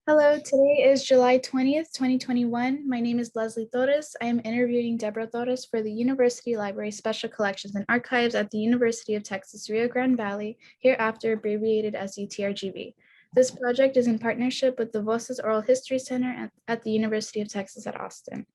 Hello, today is July 20th, 2021. My name is Leslie Torres. I am interviewing Debra Torres for the University Library Special Collections and Archives at the University of Texas, Rio Grande Valley, hereafter abbreviated as UTRGV. This project is in partnership with the Voces Oral History Center at the University of Texas at Austin.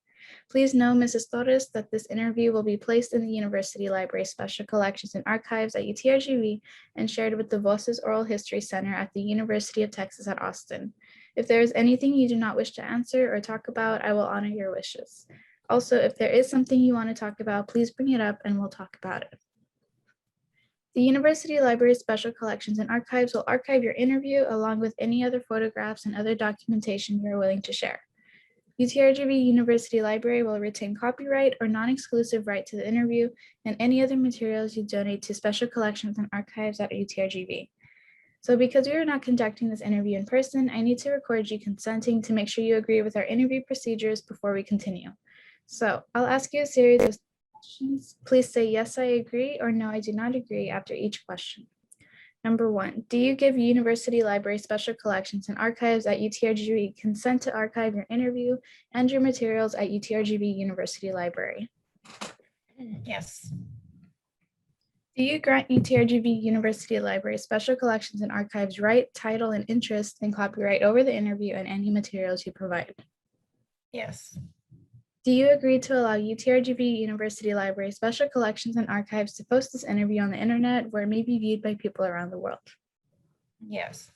Please know, Mrs. Torres, that this interview will be placed in the University Library Special Collections and Archives at UTRGV and shared with the Voces Oral History Center at the University of Texas at Austin. If there is anything you do not wish to answer or talk about, I will honor your wishes. Also, if there is something you want to talk about, please bring it up and we'll talk about it. The University Library Special Collections and Archives will archive your interview along with any other photographs and other documentation you are willing to share. UTRGV University Library will retain copyright or non-exclusive right to the interview and any other materials you donate to Special Collections and Archives at UTRGV. So because we are not conducting this interview in person, I need to record you consenting to make sure you agree with our interview procedures before we continue. So I'll ask you a series of questions. Please say yes, I agree, or no, I do not agree after each question. Number 1, do you give University Library Special Collections and Archives at UTRGV consent to archive your interview and your materials at UTRGV University Library? Yes. Do you grant UTRGV University Library Special Collections and Archives right, title, and interest in copyright over the interview and any materials you provide? Yes. Do you agree to allow UTRGV University Library Special Collections and Archives to post this interview on the internet where it may be viewed by people around the world? Yes.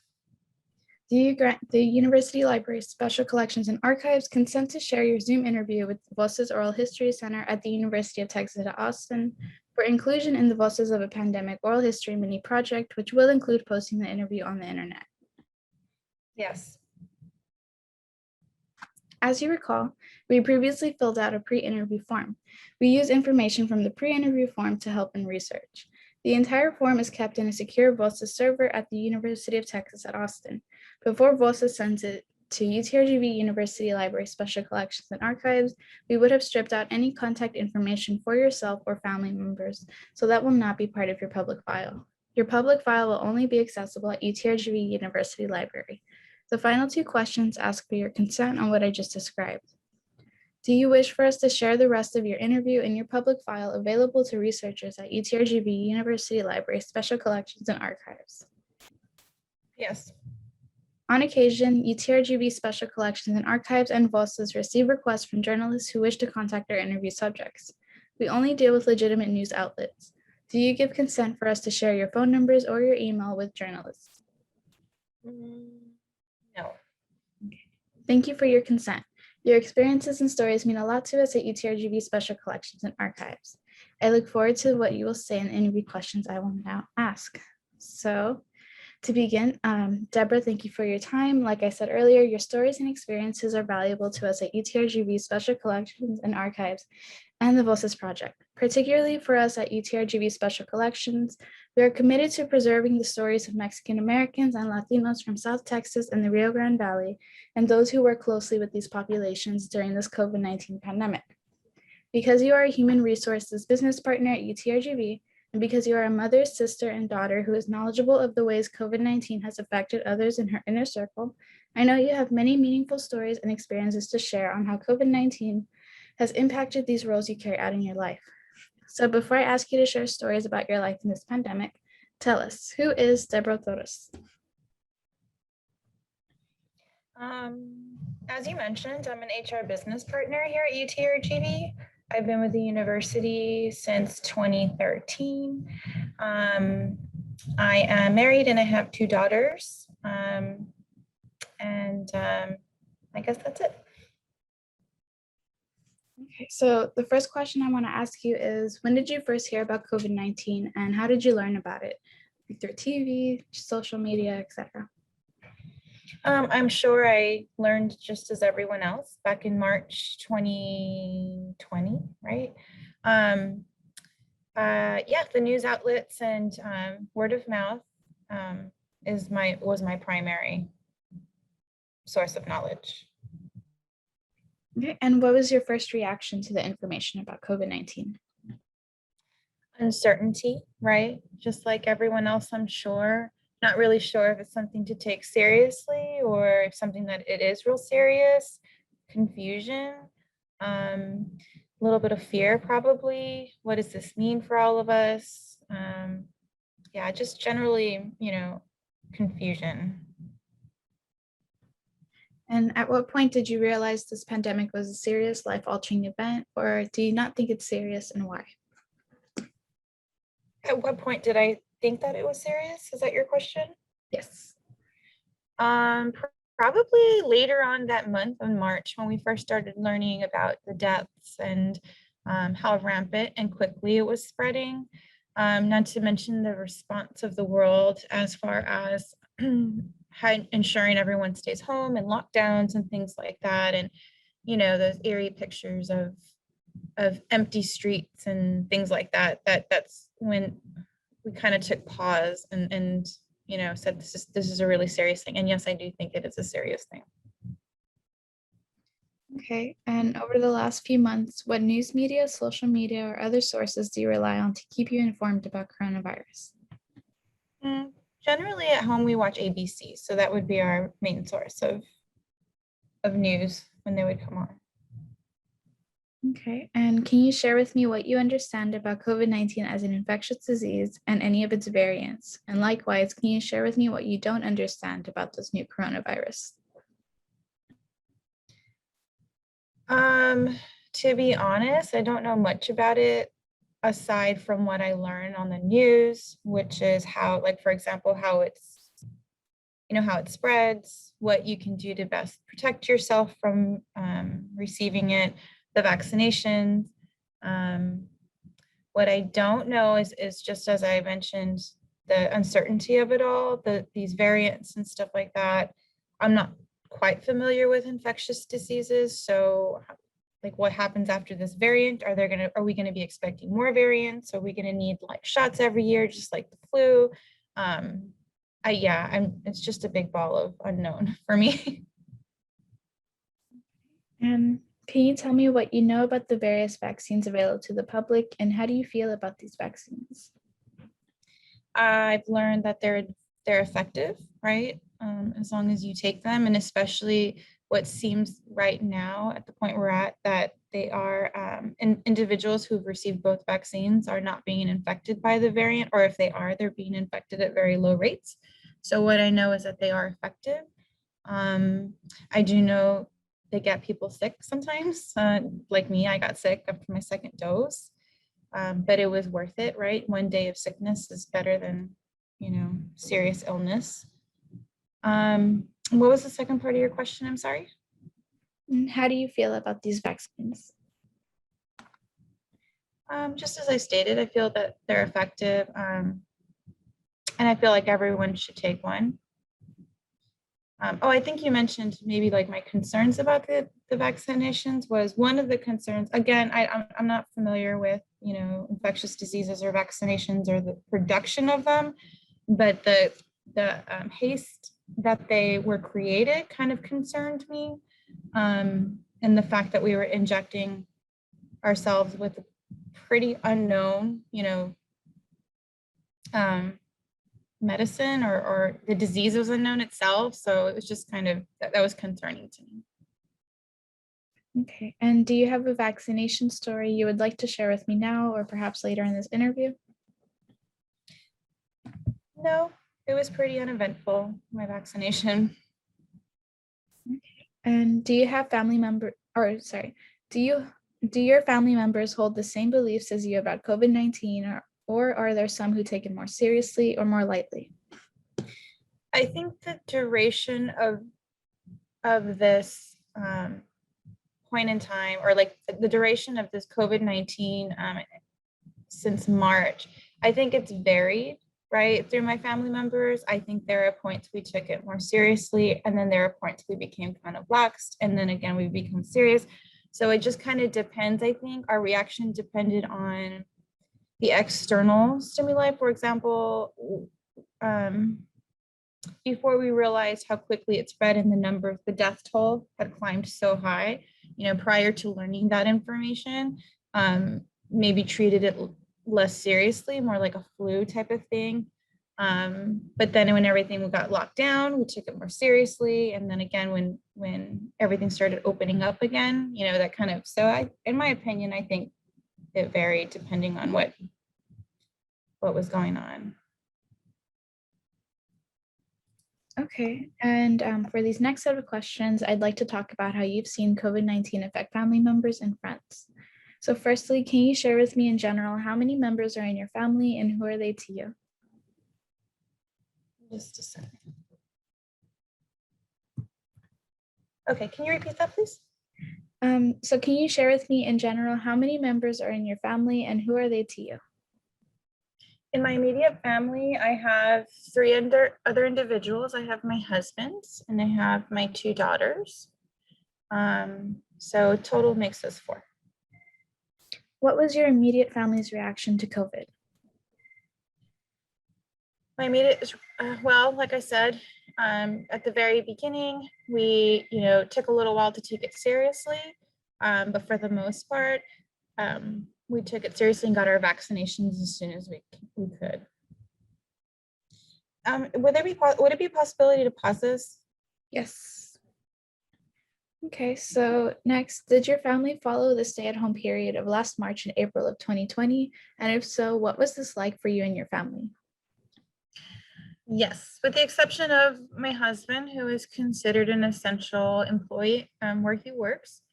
Do you grant the University Library Special Collections and Archives consent to share your Zoom interview with the Voces Oral History Center at the University of Texas at Austin for inclusion in the Voices of a Pandemic Oral History mini project, which will include posting the interview on the internet? Yes. As you recall, we previously filled out a pre-interview form. We use information from the pre-interview form to help in research. The entire form is kept in a secure Voces server at the University of Texas at Austin. Before Voces sends it to UTRGV University Library Special Collections and Archives, we would have stripped out any contact information for yourself or family members, so that will not be part of your public file. Your public file will only be accessible at UTRGV University Library. The final 2 questions ask for your consent on what I just described. Do you wish for us to share the rest of your interview in your public file available to researchers at UTRGV University Library Special Collections and Archives? Yes. On occasion, UTRGV Special Collections and Archives and Voces receive requests from journalists who wish to contact our interview subjects. We only deal with legitimate news outlets. Do you give consent for us to share your phone numbers or your email with journalists? No. Thank you for your consent. Your experiences and stories mean a lot to us at UTRGV Special Collections and Archives. I look forward to what you will say in the interview questions I will now ask. So, to begin, Deborah, thank you for your time. Like I said earlier, your stories and experiences are valuable to us at UTRGV Special Collections and Archives and the Voces Project. Particularly for us at UTRGV Special Collections, we are committed to preserving the stories of Mexican Americans and Latinos from South Texas and the Rio Grande Valley, and those who work closely with these populations during this COVID-19 pandemic. Because you are a human resources business partner at UTRGV, and because you are a mother, sister, and daughter who is knowledgeable of the ways COVID-19 has affected others in her inner circle, I know you have many meaningful stories and experiences to share on how COVID-19 has impacted these roles you carry out in your life. So before I ask you to share stories about your life in this pandemic, tell us, who is Debra Torres? As you mentioned, I'm an HR business partner here at UTRGV. I've been with the university since 2013. I am married and I have 2 daughters. I guess that's it. Okay, so the first question I want to ask you is, when did you first hear about COVID-19 and how did you learn about it? Through TV, social media, etc. I'm sure I learned just as everyone else back in March 2020, right? Yeah, the news outlets and word of mouth was my primary source of knowledge. Okay, and what was your first reaction to the information about COVID-19? Uncertainty, right? Just like everyone else, I'm sure. not really sure if it's something to take seriously or if something that it is real serious. Confusion, a little bit of fear probably. What does this mean for all of us? Yeah, just generally, confusion. And at what point did you realize this pandemic was a serious life-altering event, or do you not think it's serious, and why? At what point did I think that it was serious? Is that your question? Yes. Probably later on that month in March when we first started learning about the deaths and how rampant and quickly it was spreading. Not to mention the response of the world as far as ensuring everyone stays home and lockdowns and things like that. And, those eerie pictures of empty streets and things like that, that's when we kind of took pause and said this is a really serious thing. And yes, I do think it is a serious thing. Okay. And over the last few months, what news media, social media, or other sources do you rely on to keep you informed about coronavirus? Generally at home we watch ABC, so that would be our main source of news when they would come on. Okay. And can you share with me what you understand about COVID-19 as an infectious disease and any of its variants? And likewise, can you share with me what you don't understand about this new coronavirus? To be honest, I don't know much about it aside from what I learned on the news, which is how, like, for example, how it's, how it spreads, what you can do to best protect yourself from receiving it, the vaccinations. What I don't know is just as I mentioned, the uncertainty of it all, these variants and stuff like that. I'm not quite familiar with infectious diseases, so like what happens after this variant? Are we gonna be expecting more variants? Are we gonna need like shots every year, just like the flu? It's just a big ball of unknown for me. And can you tell me what you know about the various vaccines available to the public, and how do you feel about these vaccines? I've learned that they're effective, right? As long as you take them, and especially what seems right now at the point we're at, that they are individuals who've received both vaccines are not being infected by the variant, or if they are, they're being infected at very low rates. So what I know is that they are effective. I do know they get people sick sometimes. Like me, I got sick after my second dose. But it was worth it, right? One day of sickness is better than, serious illness. What was the second part of your question? I'm sorry. And how do you feel about these vaccines? Just as I stated, I feel that they're effective, and I feel like everyone should take one. I think you mentioned maybe like my concerns about the vaccinations was one of the concerns. Again, I'm not familiar with, infectious diseases or vaccinations or the production of them, but the haste that they were created kind of concerned me. And the fact that we were injecting ourselves with a pretty unknown, medicine or the disease was unknown itself. So it was just kind of, that was concerning to me. Okay. And do you have a vaccination story you would like to share with me now or perhaps later in this interview? No, it was pretty uneventful, my vaccination. Okay. And do you have do your family members hold the same beliefs as you about COVID-19, or are there some who take it more seriously or more lightly? I think the duration of this point in time, or like the duration of this COVID-19 since March, I think it's varied, right, through my family members. I think there are points we took it more seriously, and then there are points we became kind of laxed, and then again we become serious. So it just kind of depends. I think our reaction depended on the external stimuli. For example, before we realized how quickly it spread and the death toll had climbed so high, prior to learning that information, maybe treated it less seriously, more like a flu type of thing. But then when everything got locked down, we took it more seriously. And then again, when everything started opening up again, that kind of, in my opinion, I think it varied depending on what was going on. Okay, and for these next set of questions, I'd like to talk about how you've seen COVID-19 affect family members and friends. So firstly, can you share with me in general how many members are in your family and who are they to you? Just a second. Okay, can you repeat that, please? So can you share with me in general how many members are in your family and who are they to you? In my immediate family, I have three other individuals. I have my husband and I have my two daughters. So total makes us four. What was your immediate family's reaction to COVID? My immediate, well, like I said, at the very beginning, we, took a little while to take it seriously. But for the most part, we took it seriously and got our vaccinations as soon as we could. Would it be a possibility to pause this? Yes. Okay, so next, did your family follow the stay-at-home period of last March and April of 2020? And if so, what was this like for you and your family? Yes, with the exception of my husband, who is considered an essential employee where he works.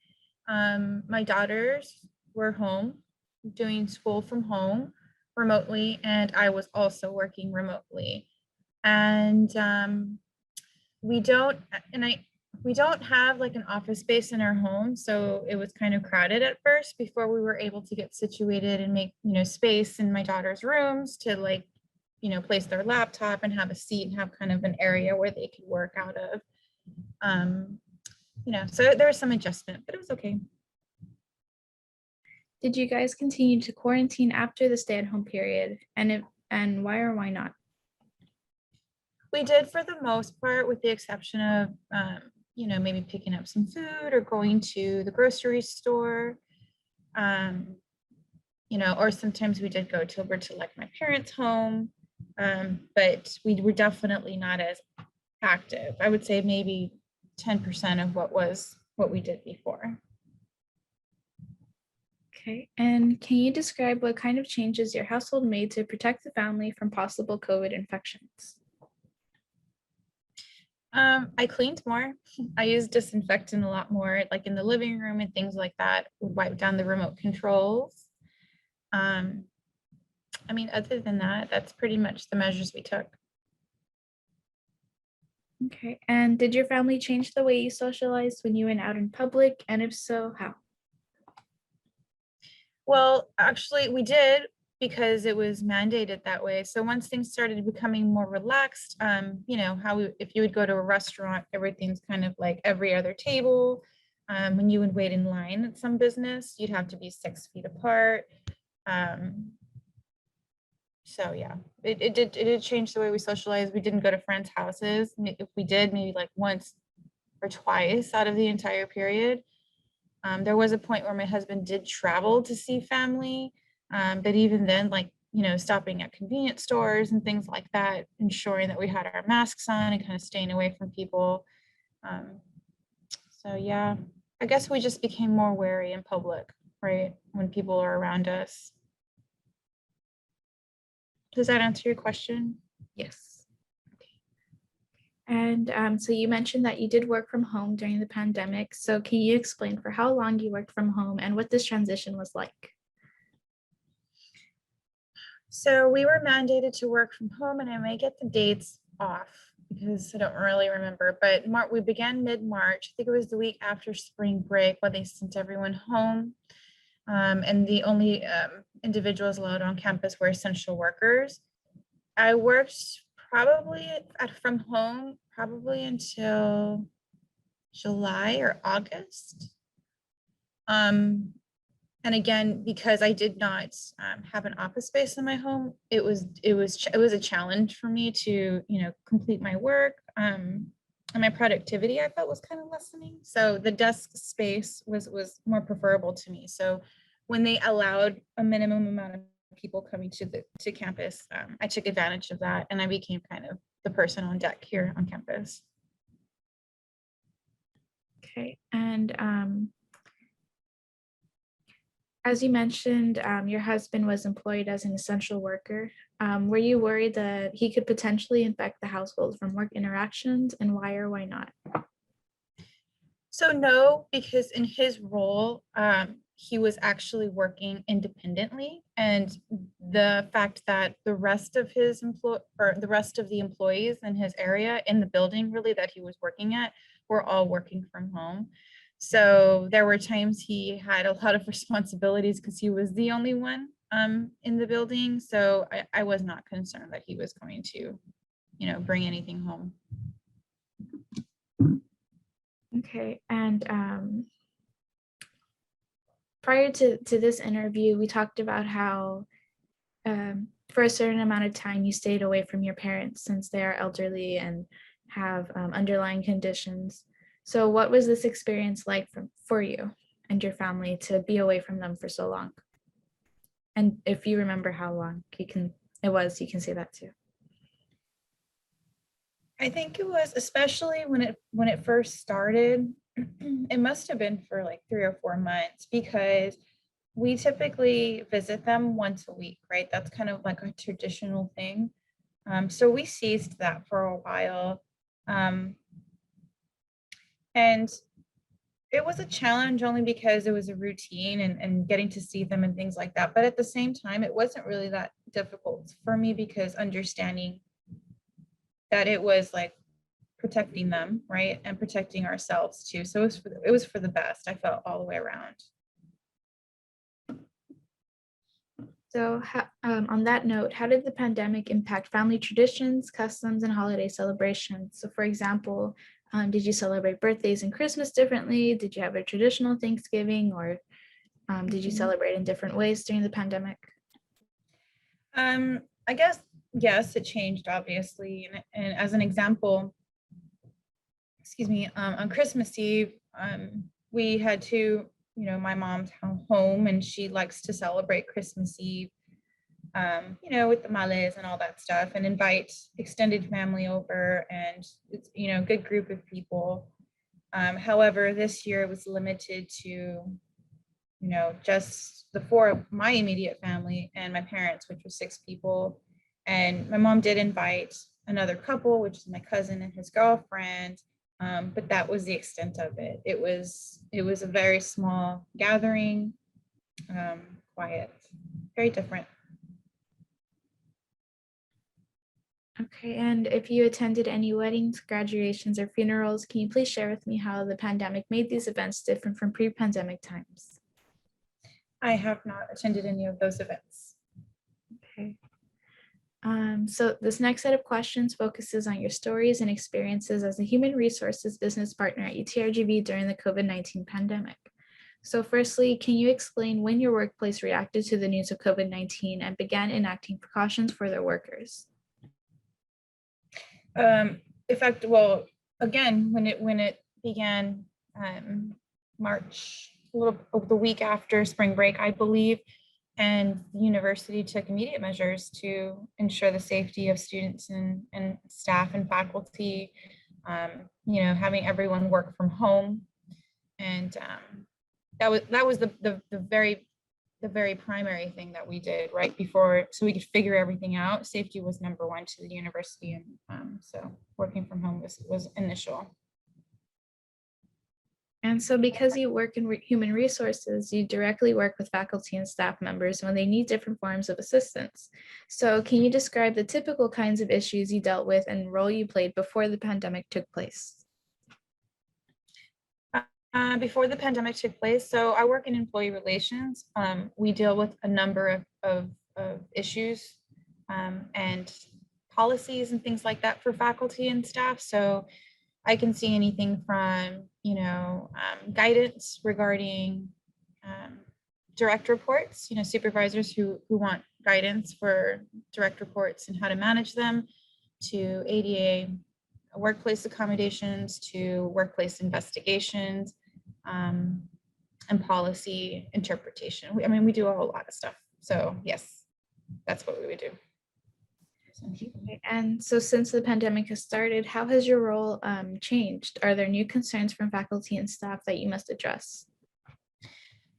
My daughters were home doing school from home remotely, and I was also working remotely. And we don't have like an office space in our home, so it was kind of crowded at first before we were able to get situated and make space in my daughter's rooms to place their laptop and have a seat and have kind of an area where they could work out of. So there was some adjustment, but it was okay. Did you guys continue to quarantine after the stay-at-home period? And why or why not? We did for the most part, with the exception of, maybe picking up some food or going to the grocery store. Or sometimes we did go over to like my parents' home. But we were definitely not as active. I would say maybe 10% of what we did before. Okay, and can you describe what kind of changes your household made to protect the family from possible COVID infections? I cleaned more. I used disinfectant a lot more, like in the living room and things like that. Would wipe down the remote controls. Other than that, that's pretty much the measures we took. Okay, and did your family change the way you socialized when you went out in public? And if so, how? Well, actually, we did, because it was mandated that way. So once things started becoming more relaxed, if you would go to a restaurant, everything's kind of like every other table. When you would wait in line at some business, you'd have to be 6 feet apart. So yeah, it did change the way we socialized. We didn't go to friends' houses. If we did, maybe like once or twice out of the entire period. There was a point where my husband did travel to see family, but even then, stopping at convenience stores and things like that, ensuring that we had our masks on and kind of staying away from people. So yeah, I guess we just became more wary in public, right, when people are around us. Does that answer your question? Yes. And so you mentioned that you did work from home during the pandemic. So can you explain for how long you worked from home and what this transition was like? So we were mandated to work from home, and I may get the dates off because I don't really remember, but we began mid-March. I think it was the week after spring break when they sent everyone home. And the only individuals allowed on campus were essential workers. I worked from home probably until July or August. And again, because I did not have an office space in my home, it was a challenge for me to complete my work. And my productivity, I felt, was kind of lessening. So the desk space was more preferable to me. So when they allowed a minimum amount of people coming to campus, I took advantage of that, and I became kind of the person on deck here on campus. Okay, and as you mentioned, your husband was employed as an essential worker. Were you worried that he could potentially infect the household from work interactions, and why or why not? So no, because in his role, he was actually working independently, and the fact that the rest of the employees in his area in the building really that he was working at were all working from home. So there were times he had a lot of responsibilities because he was the only one in the building. So I was not concerned that he was going to, bring anything home. Okay, and prior to this interview, we talked about how for a certain amount of time you stayed away from your parents since they are elderly and have underlying conditions. So what was this experience like for you and your family to be away from them for so long? And if you remember how long you can say that too. I think it was, especially when it first started, it must have been for like 3 or 4 months, because we typically visit them once a week, right? That's kind of like a traditional thing. So we ceased that for a while. And it was a challenge only because it was a routine and getting to see them and things like that. But at the same time, it wasn't really that difficult for me, because understanding that it was like protecting them, right? And protecting ourselves too. So it was for the best, I felt, all the way around. So on that note, how did the pandemic impact family traditions, customs, and holiday celebrations? So for example, did you celebrate birthdays and Christmas differently? Did you have a traditional Thanksgiving, or did you celebrate in different ways during the pandemic? I guess, yes, it changed, obviously. And as an example, on Christmas Eve, we had to, my mom's home, and she likes to celebrate Christmas Eve, with the tamales and all that stuff, and invite extended family over, and it's, good group of people. However, this year it was limited to, just the 4 of my immediate family and my parents, which was 6 people. And my mom did invite another couple, which is my cousin and his girlfriend. But that was the extent of it. It was a very small gathering, quiet, very different. Okay, and if you attended any weddings, graduations, or funerals, can you please share with me how the pandemic made these events different from pre-pandemic times? I have not attended any of those events. Okay. So this next set of questions focuses on your stories and experiences as a human resources business partner at UTRGV during the COVID-19 pandemic. So firstly, can you explain when your workplace reacted to the news of COVID-19 and began enacting precautions for their workers? In fact, well, again, when it began, March, a little over the week after spring break, I believe, and the university took immediate measures to ensure the safety of students and staff and faculty, having everyone work from home. And that was the very primary thing that we did right before, so we could figure everything out. Safety was number 1 to the university, and so working from home was initial. And so because you work in human resources, you directly work with faculty and staff members when they need different forms of assistance. So can you describe the typical kinds of issues you dealt with and role you played before the pandemic took place? Before the pandemic took place, so I work in employee relations. We deal with a number of issues and policies and things like that for faculty and staff. So I can see anything from, guidance regarding direct reports, supervisors who want guidance for direct reports and how to manage them, to ADA workplace accommodations, to workplace investigations, and policy interpretation. We do a whole lot of stuff. So yes. that's what we would do. Okay. And so since the pandemic has started, how has your role changed? Are there new concerns from faculty and staff that you must address?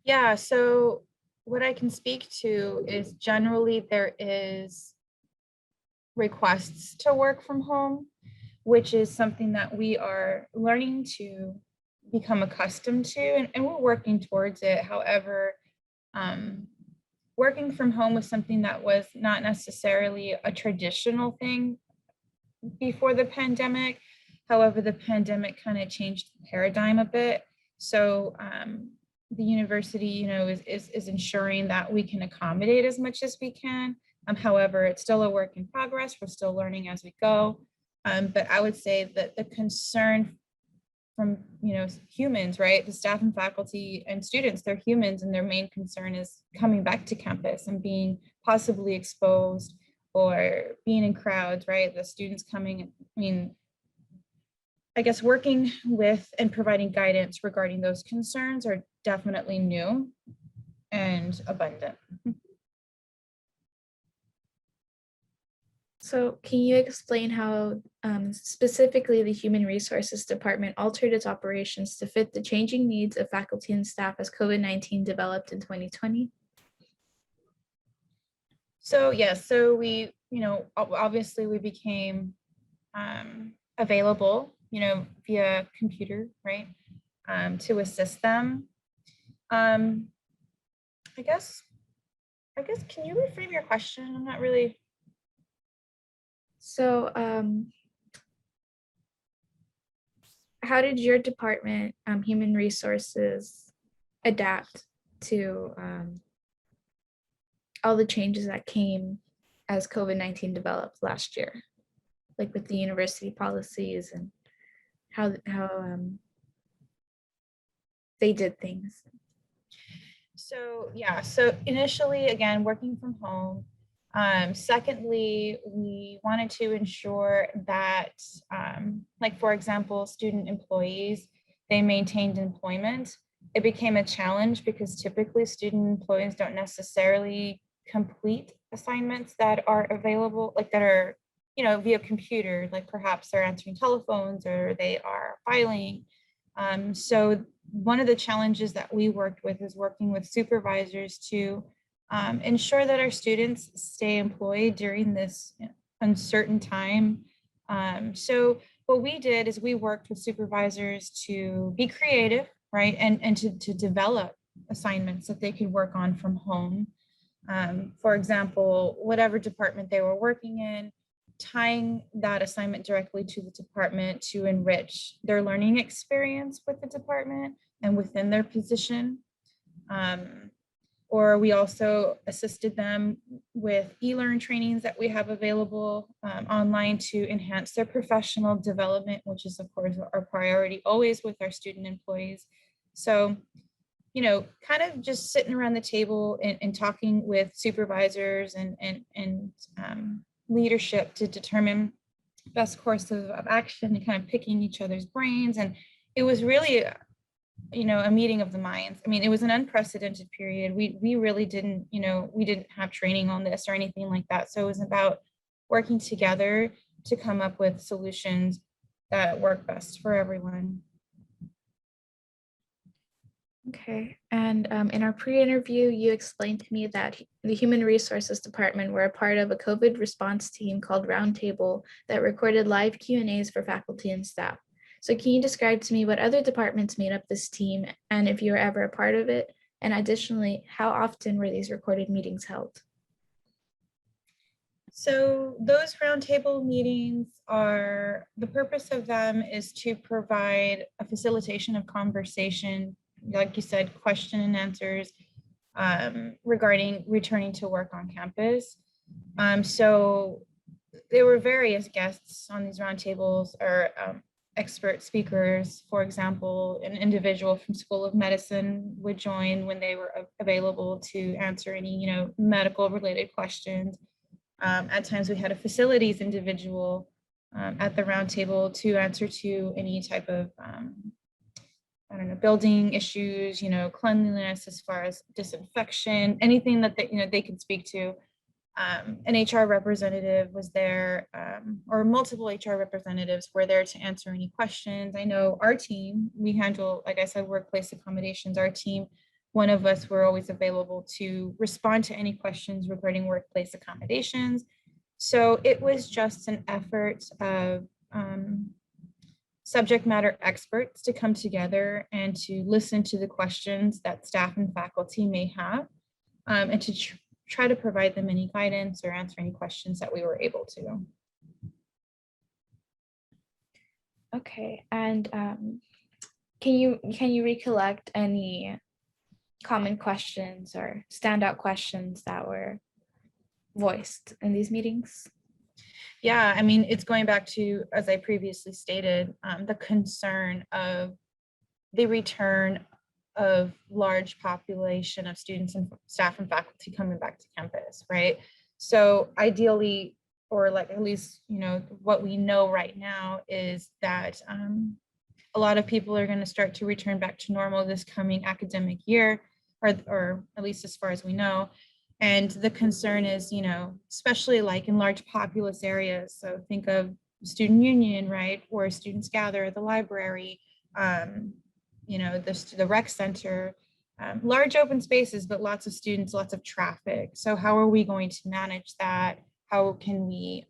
Yeah, so what I can speak to is generally there is requests to work from home, which is something that we are learning to become accustomed to, and we're working towards it. However, working from home was something that was not necessarily a traditional thing before the pandemic. However, the pandemic kind of changed the paradigm a bit. So the university, is ensuring that we can accommodate as much as we can. However, it's still a work in progress. We're still learning as we go. But I would say that the concern from humans, right? The staff and faculty and students, they're humans, and their main concern is coming back to campus and being possibly exposed or being in crowds, right? The students coming, I guess working with and providing guidance regarding those concerns are definitely new and abundant. So can you explain how specifically the Human Resources Department altered its operations to fit the changing needs of faculty and staff as COVID-19 developed in 2020? So yes, so we, obviously we became available, via computer, right, to assist them. I guess, can you reframe your question? I'm not really. So how did your department, Human Resources, adapt to all the changes that came as COVID-19 developed last year, like with the university policies and how they did things? So yeah, so initially, again, working from home. Secondly, we wanted to ensure that, like, for example, student employees, they maintained employment. It became a challenge because typically student employees don't necessarily complete assignments that are available, like that are, via computer, like perhaps they're answering telephones or they are filing. So one of the challenges that we worked with is working with supervisors to ensure that our students stay employed during this uncertain time. So what we did is we worked with supervisors to be creative, right? And to develop assignments that they could work on from home. For example, whatever department they were working in, tying that assignment directly to the department to enrich their learning experience with the department and within their position. Or we also assisted them with e-learn trainings that we have available online to enhance their professional development, which is of course our priority always with our student employees. So, kind of just sitting around the table and talking with supervisors and leadership to determine best course of action and kind of picking each other's brains. And it was really, a meeting of the minds. I mean, it was an unprecedented period. We really didn't, we didn't have training on this or anything like that. So it was about working together to come up with solutions that work best for everyone. Okay, and in our pre-interview, you explained to me that the Human Resources Department were a part of a COVID response team called Roundtable that recorded live Q&As for faculty and staff. So can you describe to me what other departments made up this team and if you were ever a part of it? And additionally, how often were these recorded meetings held? So those roundtable meetings the purpose of them is to provide a facilitation of conversation, like you said, question and answers regarding returning to work on campus. So there were various guests on these roundtables or expert speakers. For example, an individual from School of Medicine would join when they were available to answer any, medical related questions. At times we had a facilities individual at the roundtable to answer to any type of, building issues, cleanliness as far as disinfection, anything that they could speak to. An HR representative was there, or multiple HR representatives were there to answer any questions. I know our team, we handle, like I said, workplace accommodations. Our team, one of us were always available to respond to any questions regarding workplace accommodations. So it was just an effort of subject matter experts to come together and to listen to the questions that staff and faculty may have, and to try to provide them any guidance or answer any questions that we were able to. Okay, and can you recollect any common questions or standout questions that were voiced in these meetings? Yeah, I mean, it's going back to, as I previously stated, the concern of the return of large population of students and staff and faculty coming back to campus, right? So ideally, or like at least, you know, what we know right now is that a lot of people are going to start to return back to normal this coming academic year, or at least as far as we know. And the concern is, you know, especially like in large populous areas. So think of student union, right? Where students gather at the library, you know, the rec center, large open spaces, but lots of students, lots of traffic. So how are we going to manage that? How can we,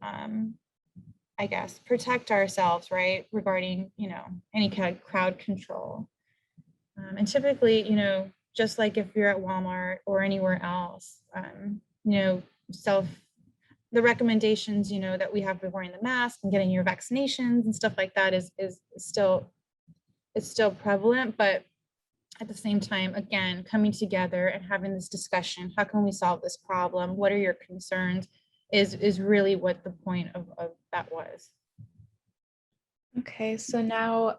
I guess, protect ourselves, right? Regarding, you know, any kind of crowd control. And typically, you know, just like if you're at Walmart or anywhere else, you know, the recommendations, you know, that we have for wearing the mask and getting your vaccinations and stuff like that is still, it's still prevalent, but at the same time, again, coming together and having this discussion, how can we solve this problem? What are your concerns? Is really what the point of that was. Okay, so now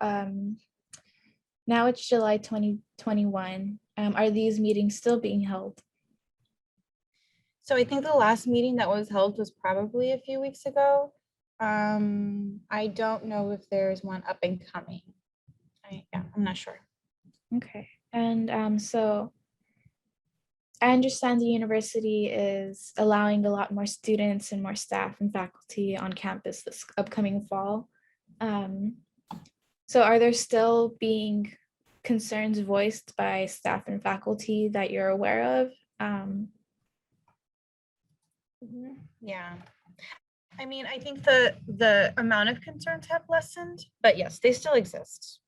it's July 2021. Are these meetings still being held? So I think the last meeting that was held was probably a few weeks ago. I don't know if there's one up and coming. I'm not sure. Okay, and so I understand the university is allowing a lot more students and more staff and faculty on campus this upcoming fall. So are there still being concerns voiced by staff and faculty that you're aware of? Yeah. I mean, I think the amount of concerns have lessened, but yes, they still exist.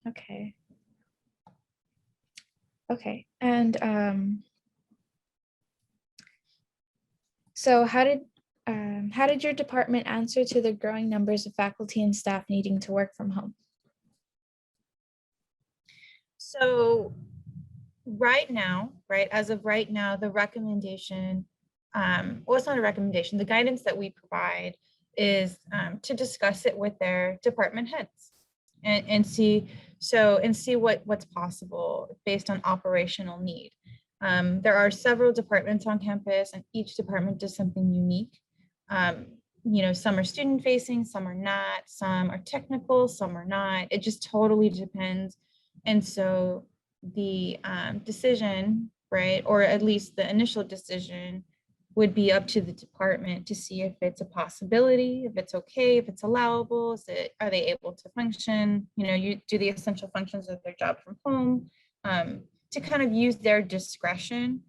Okay. Okay, and so how did your department answer to the growing numbers of faculty and staff needing to work from home? So right now, right, as of right now, the recommendation, well, it's not a recommendation, the guidance that we provide is to discuss it with their department heads and see what's possible based on operational need. There are several departments on campus and each department does something unique. You know, some are student facing, some are not, some are technical, some are not. It just totally depends. And so the decision, right, or at least the initial decision would be up to the department to see if it's a possibility, if it's okay, if it's allowable, are they able to function, you know, you do the essential functions of their job from home, to kind of use their discretion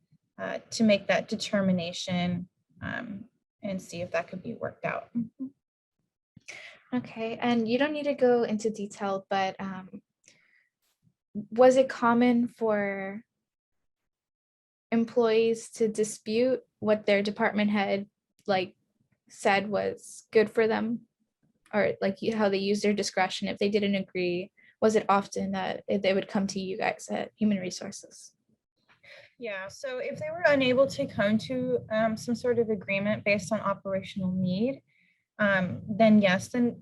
to make that determination and see if that could be worked out. Okay, and you don't need to go into detail, but was it common for employees to dispute what their department head said was good for them, or how they use their discretion if they didn't agree? Was it often that they would come to you guys at Human Resources? Yeah, so if they were unable to come to some sort of agreement based on operational need, then yes, then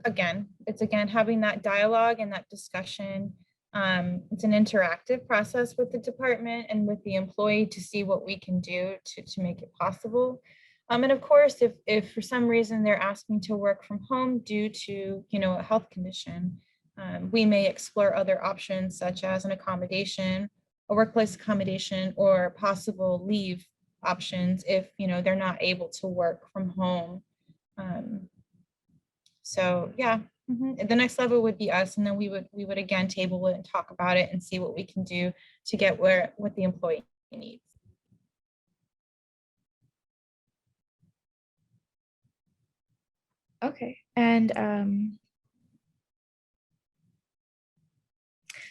it's having that dialogue and that discussion. It's an interactive process with the department and with the employee to see what we can do to make it possible. And of course, if for some reason they're asking to work from home due to, you know, a health condition, we may explore other options such as an accommodation, a workplace accommodation, or possible leave options if, they're not able to work from home. So yeah, the next level would be us, and then we would again table it and talk about it and see what we can do to get what the employee needs. Okay, and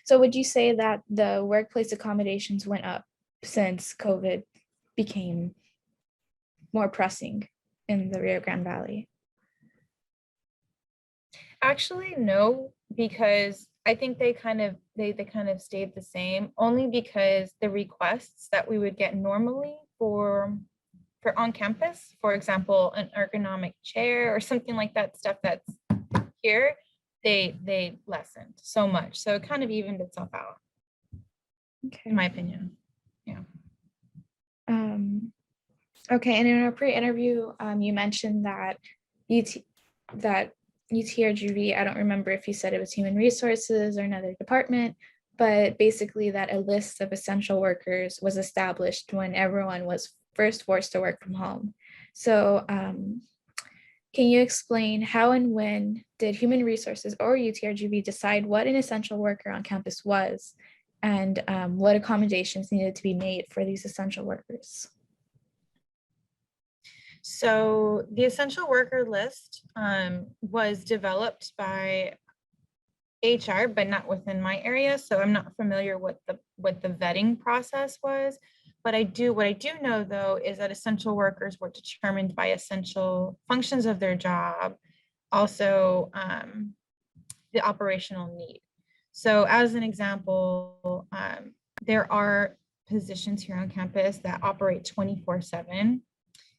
so would you say that the workplace accommodations went up since COVID became more pressing in the Rio Grande Valley? Actually, no, because I think they kind of stayed the same, only because the requests that we would get normally for on campus, for example, an ergonomic chair or something like that, stuff that's here, they lessened so much. So it kind of evened itself out, in my opinion. Yeah. Okay, and in our pre-interview, you mentioned that UTRGV, I don't remember if you said it was human resources or another department, but basically that a list of essential workers was established when everyone was first forced to work from home. So can you explain how and when did human resources or UTRGV decide what an essential worker on campus was, and what accommodations needed to be made for these essential workers? So the essential worker list was developed by HR, but not within my area. So I'm not familiar what the vetting process was. But what I do know though is that essential workers were determined by essential functions of their job, also the operational need. So as an example, there are positions here on campus that operate 24/7,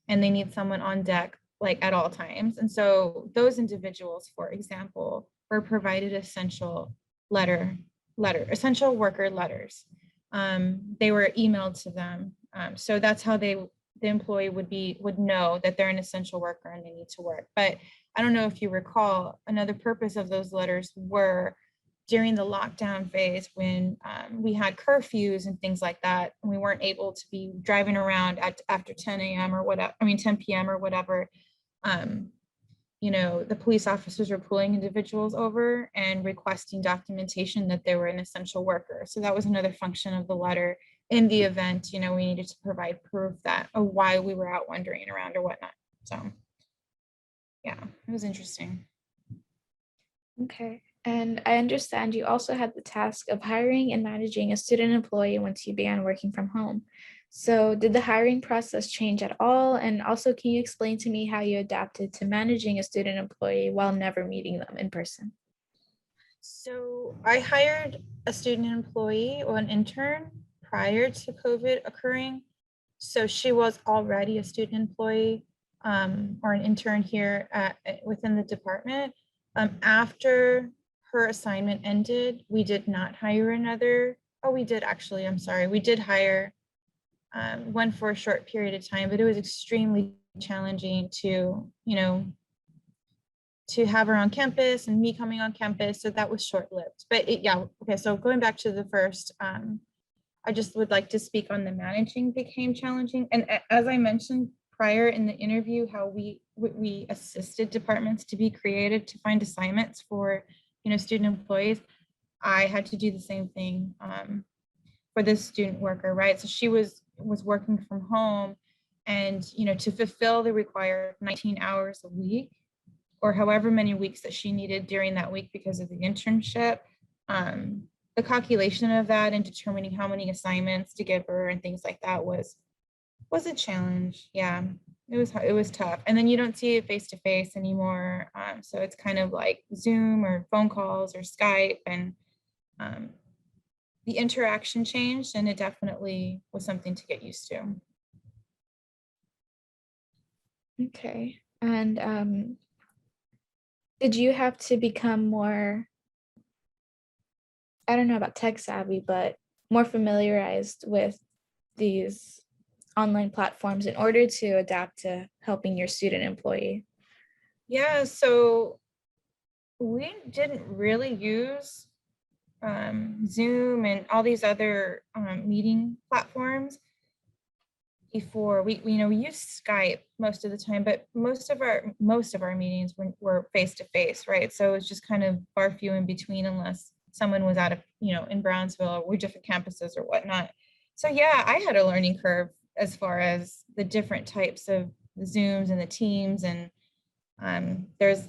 and they need someone on deck like at all times. And so those individuals, for example, were provided essential essential worker letters. They were emailed to them. So that's how the employee would know that they're an essential worker and they need to work. But I don't know if you recall, another purpose of those letters were during the lockdown phase when we had curfews and things like that, and we weren't able to be driving around after 10 a.m. or whatever, 10 p.m. or whatever. The police officers were pulling individuals over and requesting documentation that they were an essential worker. So that was another function of the letter. In the event, we needed to provide proof that of why we were out wandering around or whatnot. So yeah, it was interesting. Okay. And I understand you also had the task of hiring and managing a student employee once you began working from home. So did the hiring process change at all? And also, can you explain to me how you adapted to managing a student employee while never meeting them in person? So I hired a student employee or an intern prior to COVID occurring. So she was already a student employee or an intern here within the department. After her assignment ended, we did not hire another. Oh, we did actually, I'm sorry. We did hire one for a short period of time, but it was extremely challenging to, to have her on campus and me coming on campus. So that was short-lived. But yeah, okay. So going back to the first, I just would like to speak on the managing became challenging. And as I mentioned prior in the interview, how we assisted departments to be creative to find assignments for, student employees. I had to do the same thing for this student worker, right? So she was working from home, and to fulfill the required 19 hours a week, or however many weeks that she needed during that week because of the internship. The calculation of that and determining how many assignments to give her and things like that was a challenge. Yeah, it was tough. And then you don't see it face to face anymore. So it's kind of like Zoom or phone calls or Skype, and the interaction changed, and it definitely was something to get used to. Okay. And did you have to become more, I don't know about tech savvy, but more familiarized with these online platforms in order to adapt to helping your student employee? Yeah, so we didn't really use Zoom and all these other meeting platforms. before we use Skype most of the time, but most of our meetings were face to face, right? So it was just kind of far few in between, unless someone was out of, in Brownsville, or we're different campuses or whatnot. So yeah, I had a learning curve as far as the different types of the Zooms and the Teams, and there's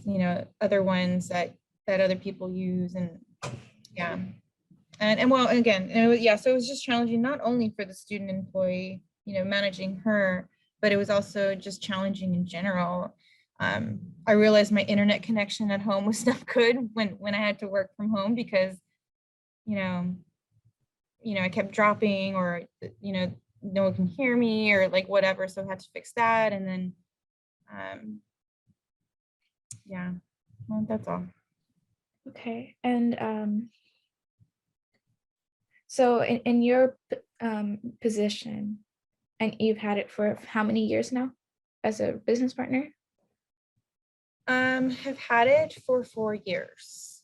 other ones that other people use, and yeah. And well, again, so it was just challenging, not only for the student employee, managing her, but it was also just challenging in general. I realized my internet connection at home was not good when I had to work from home, because, I kept dropping, or, no one can hear me, or like whatever. So I had to fix that. And then, yeah, well, that's all. Okay. And so in your position, and you've had it for how many years now as a business partner? Have had it for 4 years.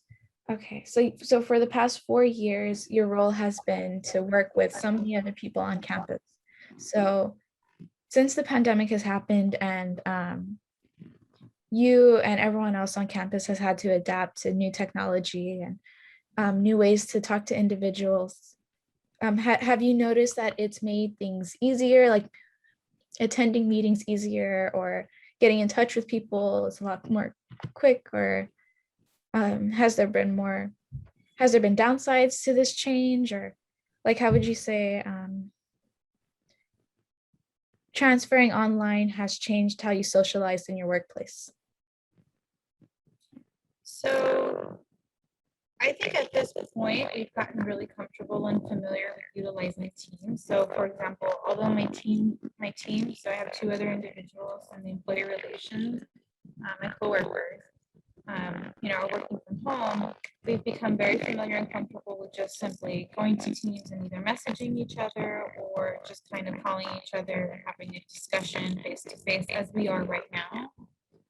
Okay, so for the past 4 years, your role has been to work with so many other people on campus. So since the pandemic has happened, and you and everyone else on campus has had to adapt to new technology and new ways to talk to individuals, have you noticed that it's made things easier, like attending meetings easier, or getting in touch with people is a lot more quick, or has there been downsides to this change, or like how would you say transferring online has changed how you socialize in your workplace? So I think at this point, we've gotten really comfortable and familiar with utilizing Teams. So for example, although my team, so I have 2 other individuals in the employee relations, my coworkers, are working from home, we've become very familiar and comfortable with just simply going to Teams and either messaging each other, or just kind of calling each other and having a discussion face to face, as we are right now.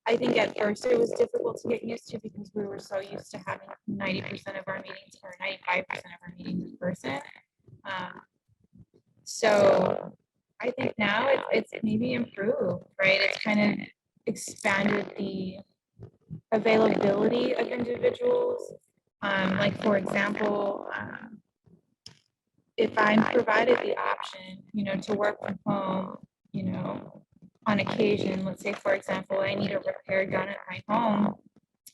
I think at first it was difficult to get used to, because we were so used to having 90% of our meetings, or 95% of our meetings in person. So I think now it's maybe improved, right? It's kind of expanded the availability of individuals. Like for example, if I'm provided the option, to work from home, on occasion, let's say, for example, I need a repair done at my home.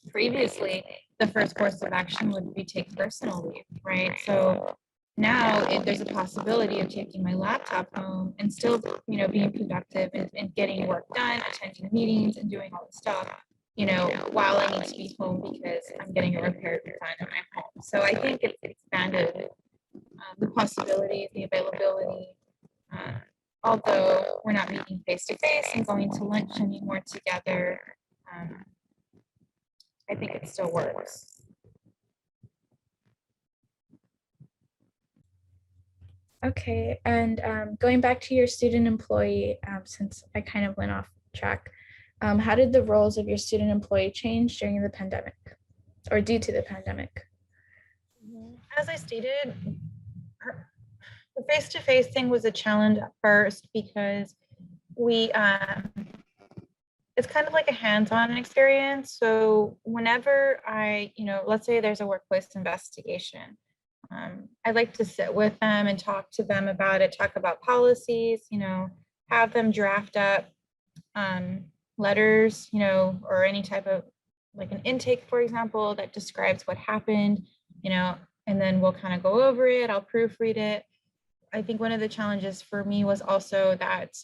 Previously, the first course of action would be take personal leave, right? So now there's a possibility of taking my laptop home and still, being productive and getting work done, attending meetings and doing all the stuff, while I need to be home because I'm getting a repair done at my home. So I think it's expanded the possibilities, the availability. Although we're not meeting face to face and going to lunch anymore together, I think it still works. Okay, and going back to your student employee, since I kind of went off track, how did the roles of your student employee change during the pandemic, or due to the pandemic? As I stated, the face-to-face thing was a challenge at first, because we it's kind of like a hands-on experience. So whenever I, let's say there's a workplace investigation, I like to sit with them and talk to them about it, talk about policies, have them draft up letters, or any type of, like an intake, for example, that describes what happened, and then we'll kind of go over it. I'll proofread it. I think one of the challenges for me was also that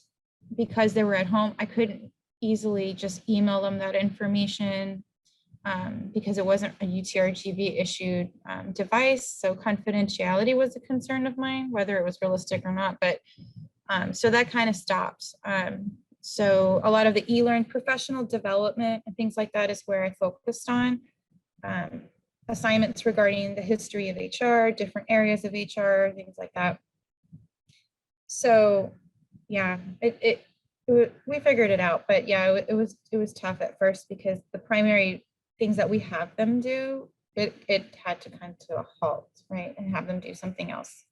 because they were at home, I couldn't easily just email them that information, because it wasn't a UTRGV issued device. So confidentiality was a concern of mine, whether it was realistic or not. But so that kind of stops. So a lot of the e-learn professional development and things like that is where I focused on. Assignments regarding the history of HR, different areas of HR, things like that. So yeah, we figured it out, but yeah, it was tough at first, because the primary things that we have them do, it had to come to a halt, right, and have them do something else.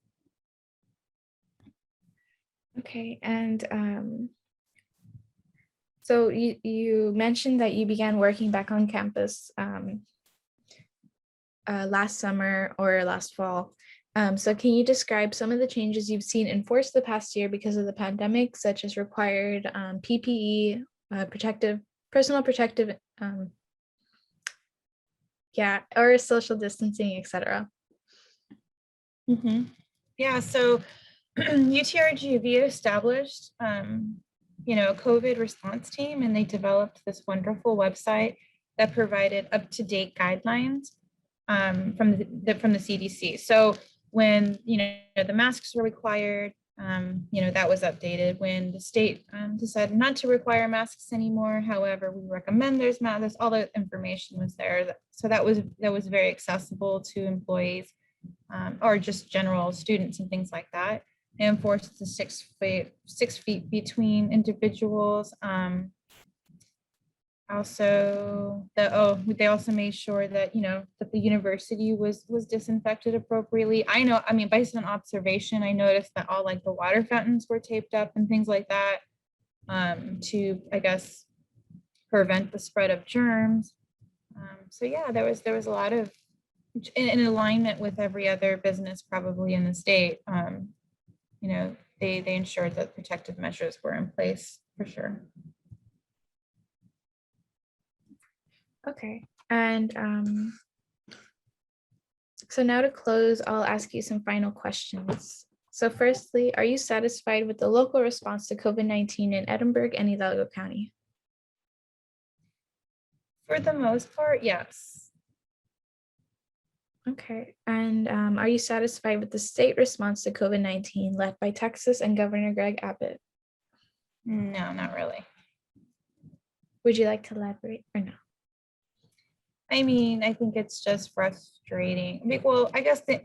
Okay, and so you mentioned that you began working back on campus last summer or last fall. So can you describe some of the changes you've seen enforced the past year because of the pandemic, such as required PPE, personal protective, yeah, or social distancing, etc. Yeah, so UTRGV established, a COVID response team, and they developed this wonderful website that provided up-to-date guidelines from the CDC. So when the masks were required, that was updated. When the state decided not to require masks anymore, however, we recommend there's masks. All the information was there, so that was very accessible to employees or just general students and things like that. They enforced the 6 feet between individuals. They also made sure that that the university was disinfected appropriately. I mean, based on observation, I noticed that all like the water fountains were taped up and things like that to, I guess, prevent the spread of germs. So yeah, there was a lot of in alignment with every other business probably in the state. They ensured that protective measures were in place for sure. Okay, and so now to close, I'll ask you some final questions. So firstly, are you satisfied with the local response to COVID-19 in Edinburgh and Hidalgo County? For the most part, yes. Okay, and are you satisfied with the state response to COVID-19 led by Texas and Governor Greg Abbott? No, not really. Would you like to elaborate or no? I mean, I think it's just frustrating. Well, I guess the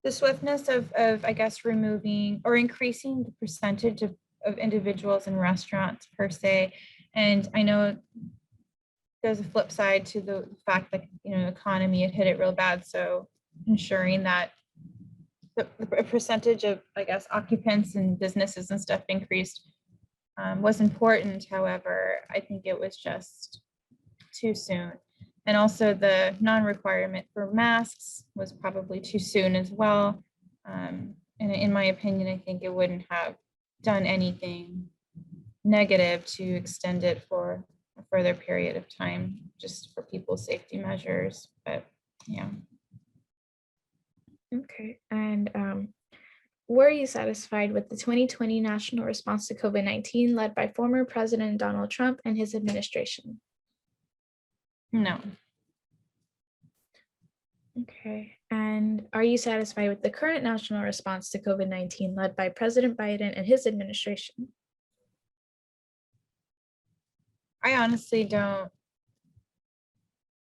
swiftness of I guess, removing or increasing the percentage of individuals in restaurants per se. And I know there's a flip side to the fact that, economy had hit it real bad. So ensuring that the percentage of, I guess, occupants and businesses and stuff increased was important. However, I think it was just too soon. And also the non-requirement for masks was probably too soon as well. And in my opinion, I think it wouldn't have done anything negative to extend it for a further period of time, just for people's safety measures. But yeah. Okay, and were you satisfied with the 2020 national response to COVID-19 led by former President Donald Trump and his administration? No. Okay, and are you satisfied with the current national response to COVID-19 led by President Biden and his administration? I honestly don't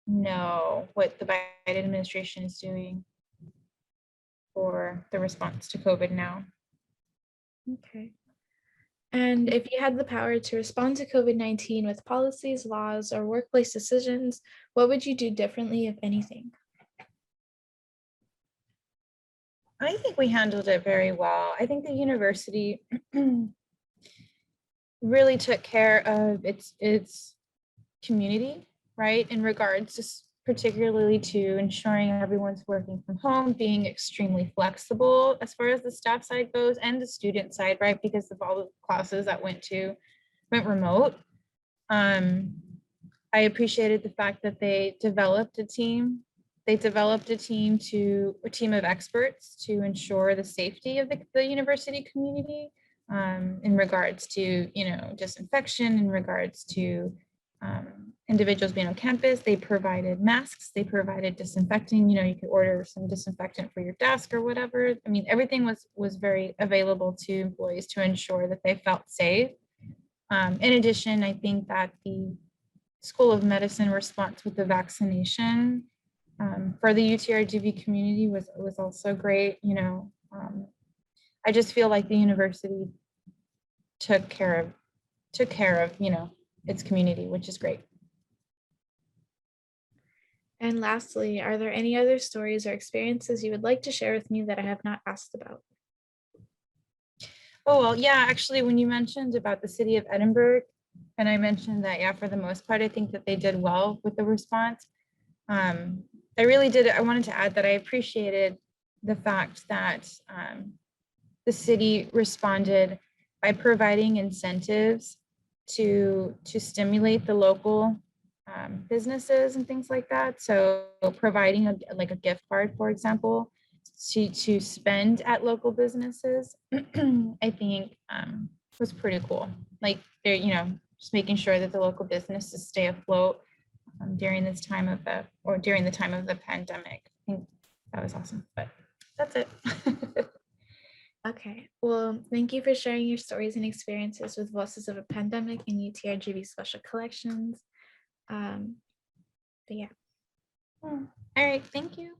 know what the Biden administration is doing for the response to COVID now. Okay. And if you had the power to respond to COVID-19 with policies, laws, or workplace decisions, what would you do differently, if anything? I think we handled it very well. I think the university really took care of its community, right? In regards to particularly to ensuring everyone's working from home, being extremely flexible as far as the staff side goes and the student side, right? Because of all the classes that went remote. I appreciated the fact that they developed a team. They developed a team of experts to ensure the safety of the university community in regards to, disinfection, in regards to individuals being on campus. They provided masks, they provided disinfecting, you could order some disinfectant for your desk or whatever. I mean, everything was very available to employees to ensure that they felt safe. In addition, I think that the School of Medicine response with the vaccination for the UTRGV community was also great. I just feel like the university took care of its community, which is great. And lastly, are there any other stories or experiences you would like to share with me that I have not asked about? Oh, well, yeah, actually, when you mentioned about the city of Edinburgh, and I mentioned that, yeah, for the most part, I think that they did well with the response. Um, I really did. I wanted to add that I appreciated the fact that the city responded by providing incentives to stimulate the local businesses and things like that. So providing like a gift card, for example, to spend at local businesses, I think was pretty cool. Like they're, just making sure that the local businesses stay afloat during this time of during the time of the pandemic. I think that was awesome, but that's it. Okay, well, thank you for sharing your stories and experiences with Voices of a Pandemic and UTRGV Special Collections. But yeah. All right, thank you.